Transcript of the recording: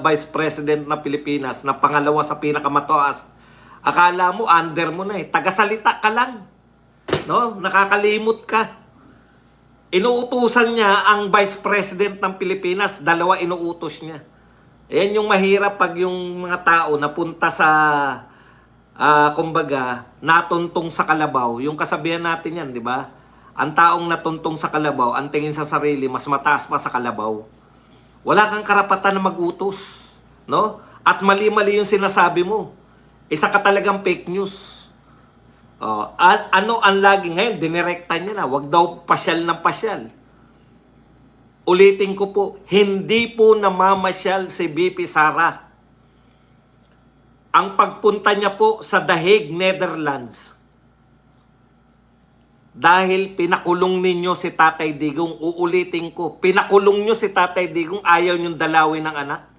Vice President ng Pilipinas na pangalawa sa pinakamataas, akala mo under mo na eh. Tagasalita ka lang. No? Nakakalimot ka. Inuutusan niya ang Vice President ng Pilipinas, dalawa inuutos niya. Ayan yung mahirap pag yung mga tao napunta sa, kumbaga, natuntong sa kalabaw. Yung kasabihan natin yan, di ba? Ang taong natuntong sa kalabaw, ang tingin sa sarili, mas mataas pa sa kalabaw. Wala kang karapatan na mag-utos. No? At mali-mali yung sinasabi mo. Isa ka talagang fake news. Ano ang lagi ngayon? Dinirekta niya na. Wag daw pasyal ng pasyal. Ulitin ko po, hindi po namamasyal si BP Sara. Ang pagpunta niya po sa The Hague, Netherlands, dahil pinakulong ninyo si Tatay Digong, uulitin ko, pinakulong nyo si Tatay Digong, ayaw nyong dalawin ng anak.